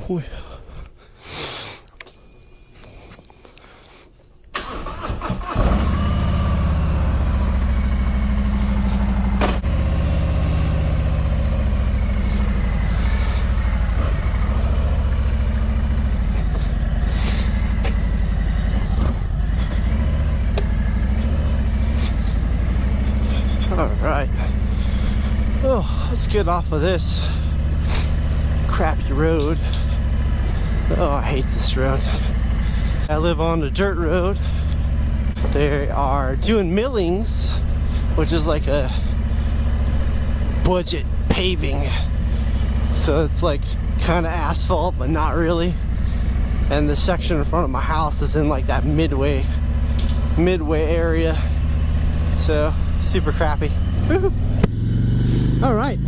Alright. Oh, let's get off of this crappy road. Oh, I hate this road. I live on a dirt road. They are doing millings, which is like a budget paving. So it's like kind of asphalt, but not really. And the section in front of my house is in like that midway area. So super crappy. All right,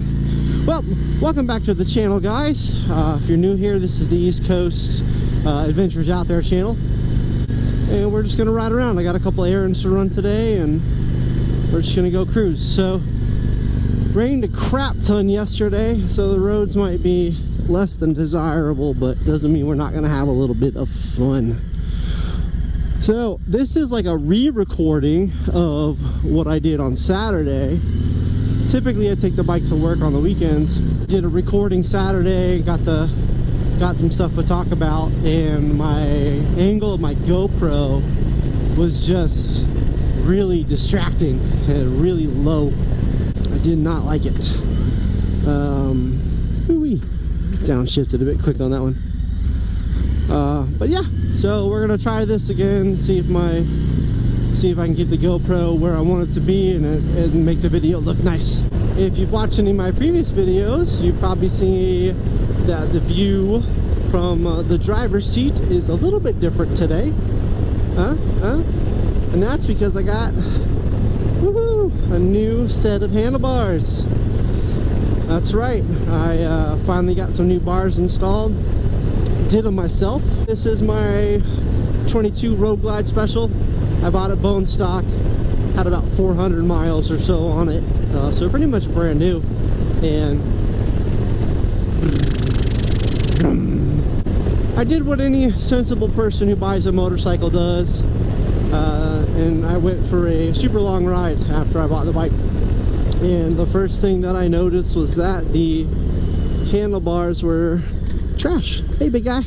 well, welcome back to the channel, guys. If you're new here, this is the East Coast Adventures Out There channel, and we're just gonna ride around. I got a couple errands to run today, and we're just gonna go cruise. So rained a crap ton yesterday, so the roads might be less than desirable, but doesn't mean we're not gonna have a little bit of fun. So this is like a re-recording of what I did on Saturday. Typically I take the bike to work on the weekends. Did a recording Saturday, got some stuff to talk about, and my angle of my GoPro was just really distracting and really low. I did not like it. Downshifted a bit quick on that one. But yeah, so we're gonna try this again, see if I can get the GoPro where I want it to be and make the video look nice. If you've watched any of my previous videos, you probably see that the view from the driver's seat is a little bit different today. And that's because I got a new set of handlebars. That's right, I finally got some new bars installed. Did them myself. This is my 22 Road Glide Special. I bought it bone stock, had about 400 miles or so on it, so pretty much brand new. And I did what any sensible person who buys a motorcycle does, and I went for a super long ride after I bought the bike. And the first thing that I noticed was that the handlebars were trash. Hey, big guy,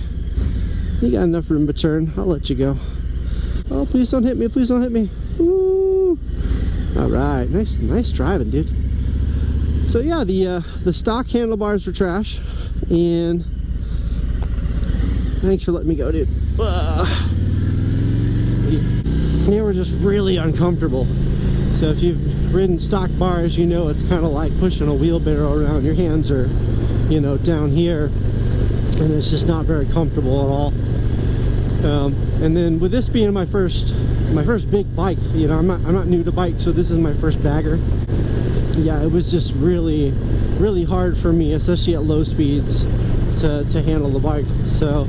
you got enough room to turn. I'll let you go. Oh, please don't hit me, please don't hit me. Woo! All right, nice driving, dude. So yeah, the stock handlebars were trash, and thanks for letting me go, dude. They were just really uncomfortable. So if you've ridden stock bars, you know it's kind of like pushing a wheelbarrow around. Your hands are, you know, down here, and it's just not very comfortable at all. And then with this being my first big bike, you know, I'm not new to bikes, so this is my first bagger. Yeah, it was just really hard for me, especially at low speeds, to handle the bike. So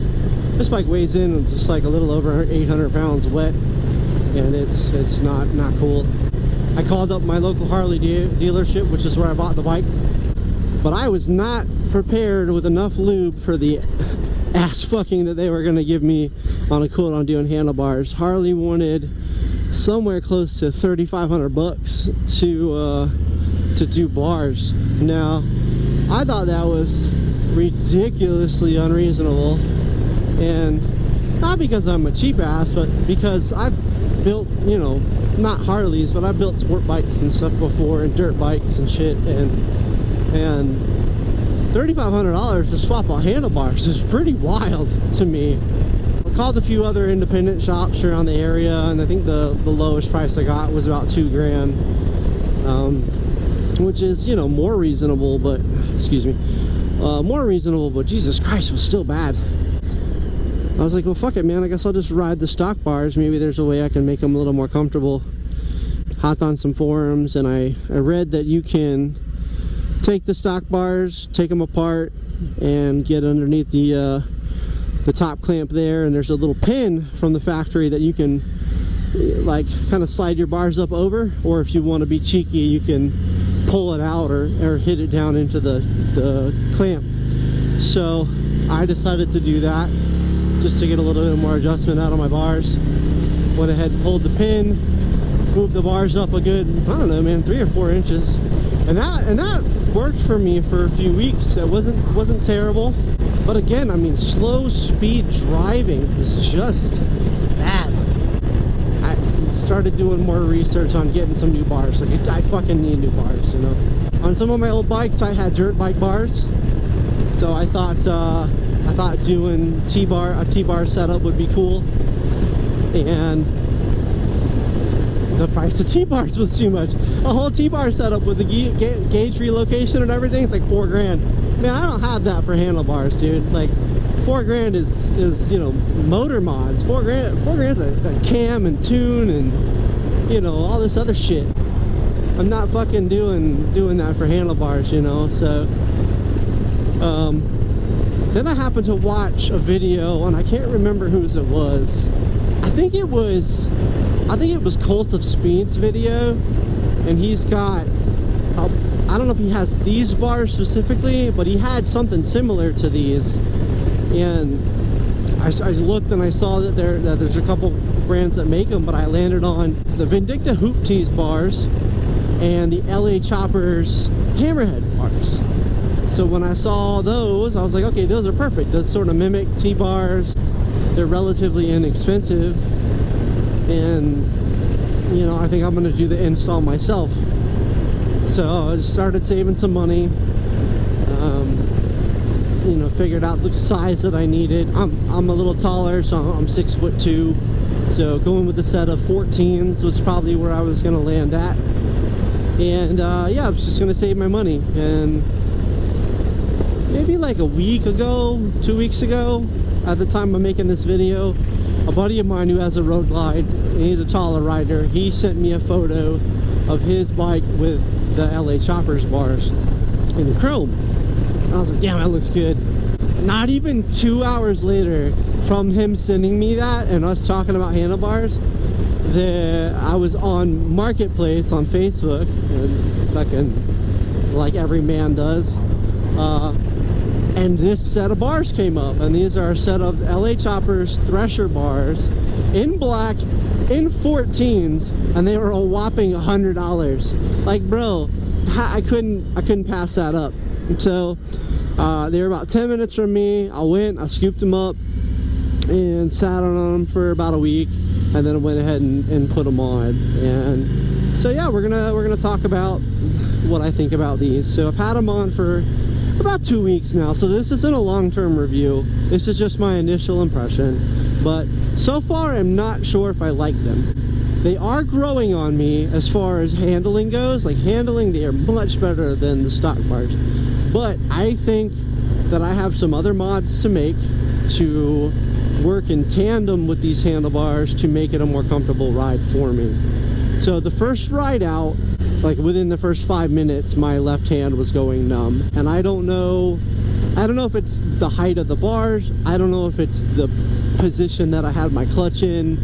this bike weighs in just like a little over 800 pounds wet, and it's not cool. I called up my local Harley dealership, which is where I bought the bike, but I was not prepared with enough lube for the ass fucking that they were going to give me on a quote on doing handlebars. Harley wanted somewhere close to 3,500 bucks to do bars. Now, I thought that was ridiculously unreasonable, and not because I'm a cheap ass, but because I've built, you know, not Harleys, but I've built sport bikes and stuff before, and dirt bikes and shit, and $3,500 to swap out handlebars is pretty wild to me. I called a few other independent shops around the area, and I think the lowest price I got was about $2 grand, which is, you know, more reasonable, but more reasonable, but Jesus Christ, it was still bad. I was like, well, fuck it, man, I guess I'll just ride the stock bars. Maybe there's a way I can make them a little more comfortable. Hopped on some forums, and I read that you can take the stock bars, take them apart, and get underneath the top clamp there, and there's a little pin from the factory that you can like kind of slide your bars up over, or if you want to be cheeky, you can pull it out or hit it down into the clamp. So I decided to do that just to get a little bit more adjustment out of my bars. Went ahead and pulled the pin, moved the bars up a good, I don't know, man, 3 or 4 inches, and that worked for me for a few weeks. It wasn't terrible, but again, I mean, slow speed driving was just bad. I started doing more research on getting some new bars. Like, I fucking need new bars, you know. On some of my old bikes, I had dirt bike bars, so I thought doing a T-bar setup would be cool, and the price of T-bars was too much. A whole T-bar setup with the gauge relocation and everything, it's like $4 grand. Man, I don't have that for handlebars, dude. Like, $4 grand is you know, motor mods. $4 grand's a cam and tune and, you know, all this other shit. I'm not fucking doing that for handlebars, you know. So then I happened to watch a video, and I can't remember whose it was. I think it was Cult of Speed's video, and he's got, I don't know if he has these bars specifically, but he had something similar to these. And I looked and I saw that there's a couple brands that make them, but I landed on the Vindicta Hoop Tees bars and the LA Choppers Hammerhead bars. So when I saw those, I was like, okay, those are perfect. Those sort of mimic T-bars. They're relatively inexpensive, and you know, I think I'm gonna do the install myself. So I started saving some money, you know, figured out the size that I needed. I'm a little taller, so I'm 6'2", so going with the set of 14s was probably where I was gonna land at. And yeah, I was just gonna save my money. And maybe like a week ago, 2 weeks ago, at the time of making this video, a buddy of mine who has a road glide, and he's a taller rider, he sent me a photo of his bike with the LA Choppers bars in chrome. And I was like, damn, that looks good. Not even 2 hours later from him sending me that and us talking about handlebars, I was on Marketplace on Facebook, and fucking like every man does, and this set of bars came up, and these are a set of LA Choppers Thresher bars in black, in 14s, and they were a whopping $100. Like, bro, I couldn't pass that up. So they were about 10 minutes from me. I scooped them up and sat on them for about a week, and then I went ahead and put them on. And so yeah, we're gonna talk about what I think about these. So I've had them on for about 2 weeks now, so this isn't a long-term review. This is just my initial impression, but so far I'm not sure if I like them. They are growing on me as far as handling goes. Like, handling, they are much better than the stock bars, but I think that I have some other mods to make to work in tandem with these handlebars to make it a more comfortable ride for me. So the first ride out, like within the first 5 minutes, my left hand was going numb, and I don't know if it's the height of the bars, I don't know if it's the position that I had my clutch in,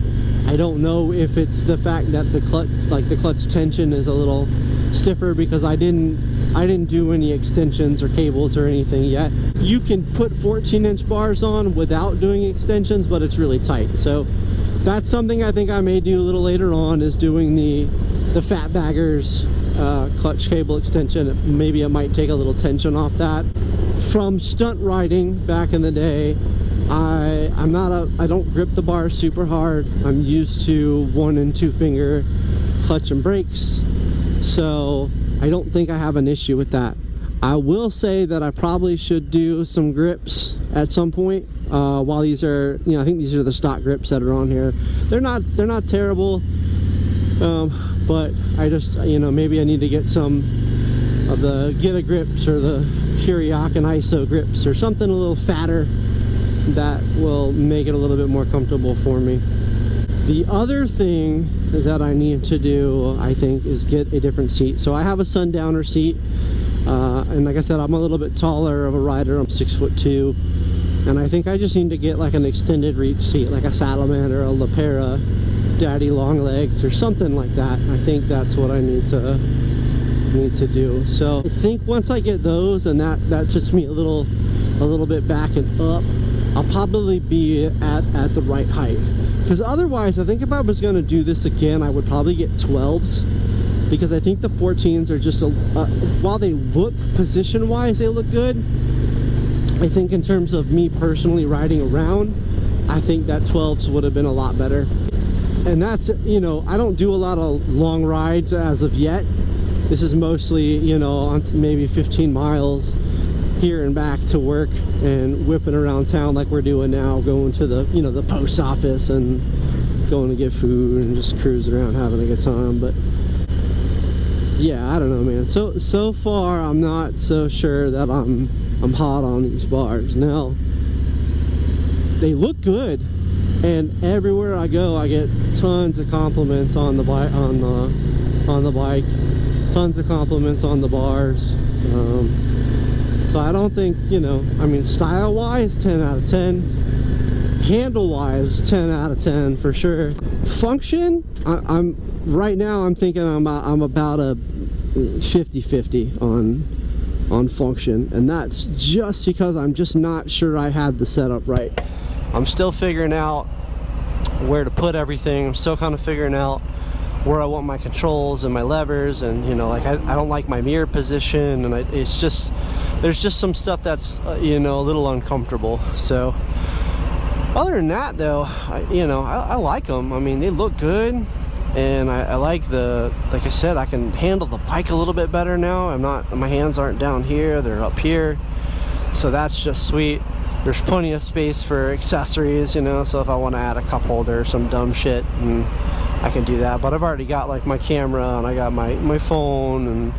I don't know if it's the fact that the clutch tension is a little stiffer because I didn't do any extensions or cables or anything yet. You can put 14-inch bars on without doing extensions, but it's really tight. So that's something I think I may do a little later on, is doing the Fat Baggers clutch cable extension. Maybe I might take a little tension off that. From stunt riding back in the day, I don't grip the bar super hard. I'm used to 1 and 2 finger clutch and brakes, so I don't think I have an issue with that. I will say that I probably should do some grips at some point. While these are, you know, I think these are the stock grips that are on here. They're not terrible, but I just, you know, maybe I need to get some of the Gita grips or the Kuriokan ISO grips or something a little fatter that will make it a little bit more comfortable for me. The other thing that I need to do, I think, is get a different seat. So I have a sundowner seat, and like I said, I'm a little bit taller of a rider. I'm 6'2", and I think I just need to get like an extended reach seat, like a Salamander or a Lapera Daddy Long Legs or something like that. I think that's what I need to do. So I think once I get those, and that sets me a little a little bit back and up, I'll probably be at the right height. Because otherwise, I think if I was going to do this again, I would probably get 12s, because I think the 14s are just while they look position wise, they look good. I think in terms of me personally riding around, I think that 12s would have been a lot better. And that's, you know, I don't do a lot of long rides as of yet. This is mostly, you know, on maybe 15 miles here and back to work, and whipping around town like we're doing now, going to the, you know, the post office and going to get food and just cruising around having a good time. But yeah, I don't know, man. So far I'm not so sure that I'm hot on these bars. Now they look good, and everywhere I go I get tons of compliments on the bike, on the bike, tons of compliments on the bars. So I don't think, you know, I mean, style wise 10 out of 10, handle wise 10 out of 10 for sure. Function, I'm right now I'm thinking I'm about a 50-50 on function, and that's just because I'm just not sure I had the setup right. I'm still figuring out where to put everything. I'm still kind of figuring out where I want my controls and my levers, and you know, like I don't like my mirror position, and it's just, there's just some stuff that's you know, a little uncomfortable. So other than that though, I like them. I mean, they look good, and I like the, like I said, I can handle the bike a little bit better now. My hands aren't down here, they're up here, so that's just sweet. There's plenty of space for accessories, you know, so if I want to add a cup holder or some dumb shit, and I can do that. But I've already got like my camera, and I got my phone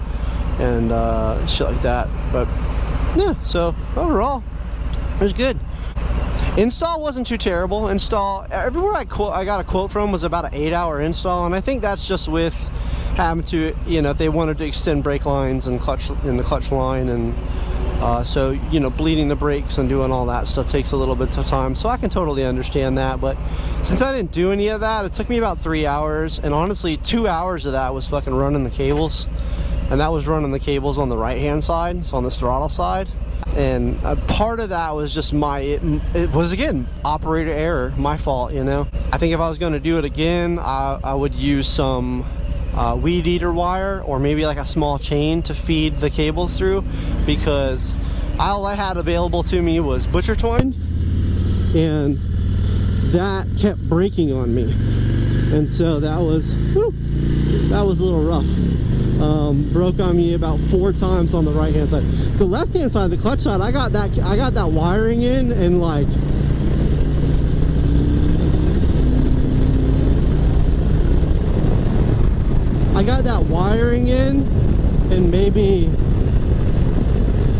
and shit like that. But yeah, so overall it was good. Install wasn't too terrible. Install everywhere I got a quote from was about an 8-hour install, and I think that's just with having to, you know, if they wanted to extend brake lines and clutch in the clutch line, and so, you know, bleeding the brakes and doing all that stuff takes a little bit of time, so I can totally understand that. But since I didn't do any of that, it took me about 3 hours, and honestly 2 hours of that was fucking running the cables, and that was running the cables on the right hand side, so on this throttle side. And part of that was just it was again operator error, my fault, you know. I think if I was going to do it again, I would use some weed eater wire, or maybe like a small chain to feed the cables through, because all I had available to me was butcher twine, and that kept breaking on me, and so that was a little rough. Broke on me about 4 times on the right hand side. The left hand side, the clutch side, I got that wiring in, and like I got that wiring in maybe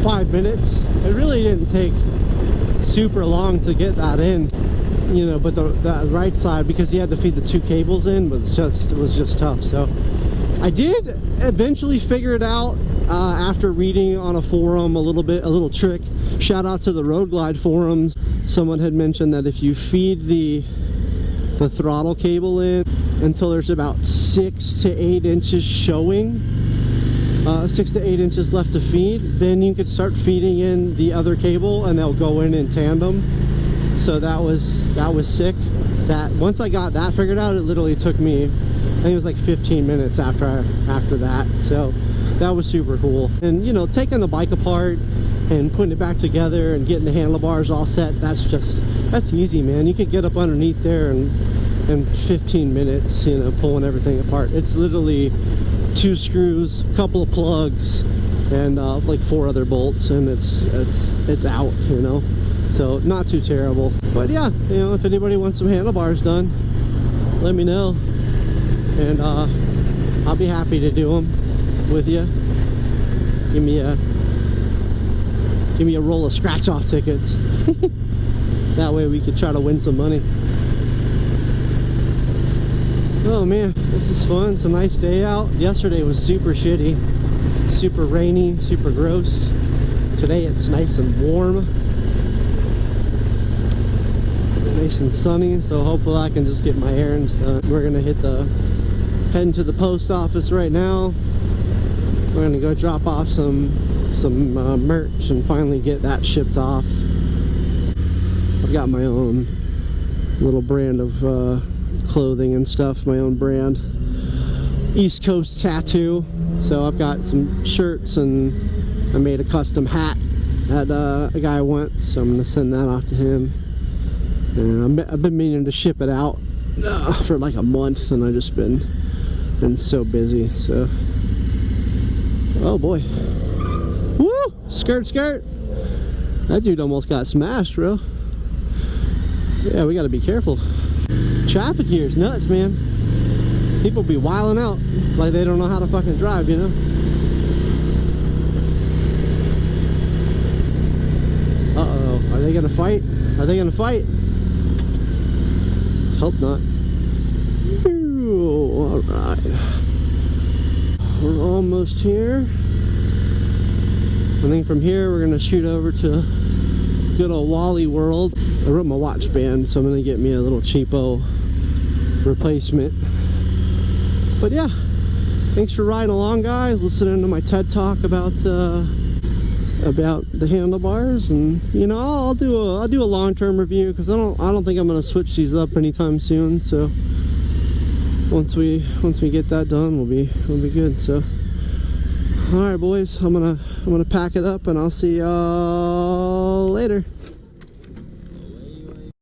5 minutes. It really didn't take super long to get that in, you know, but the right side, because you had to feed the 2 cables in, was just tough. So I did eventually figure it out after reading on a forum a little trick. Shout out to the Road Glide forums. Someone had mentioned that if you feed the throttle cable in until there's about 6 to 8 inches showing, 6 to 8 inches left to feed, then you could start feeding in the other cable, and they'll go in tandem. So that was sick. That once I got that figured out, it literally took me, I think it was like 15 minutes after that. So that was super cool. And you know, taking the bike apart and putting it back together and getting the handlebars all set, that's easy, man. You could get up underneath there and in 15 minutes, you know, pulling everything apart. It's literally 2 screws, a couple of plugs, and like 4 other bolts, and it's out, you know. So not too terrible. But yeah, you know, if anybody wants some handlebars done, let me know, and I'll be happy to do them with you. Give me a roll of scratch-off tickets. That way we could try to win some money. Oh man, this is fun. It's a nice day out. Yesterday was super shitty, super rainy, super gross. Today it's nice and warm, nice and sunny, so hopefully I can just get my errands done. We're gonna heading to the post office right now. We're gonna go drop off some some merch and finally get that shipped off. I've got my own little brand of clothing and stuff, my own brand, East Coast Tattoo. So I've got some shirts and I made a custom hat that a guy wants, so I'm gonna send that off to him. And I've been meaning to ship it out for like a month, and I've just been so busy. So, oh boy, woo! Skirt, skirt. That dude almost got smashed, bro. Yeah, we gotta be careful. Traffic here is nuts, man. People be wilding out like they don't know how to fucking drive, you know? Uh-oh, are they gonna fight? Are they gonna fight? Hope not. All right, we're almost here. I think from here we're gonna shoot over to good old Wally World. I wrote my watch band, so I'm gonna get me a little cheapo replacement. But yeah, thanks for riding along, guys, listening to my TED talk about the handlebars. And you know, I'll do a long-term review, because I don't think I'm gonna switch these up anytime soon. So once we get that done, we'll be good. So all right, boys, I'm gonna pack it up, and I'll see y'all later.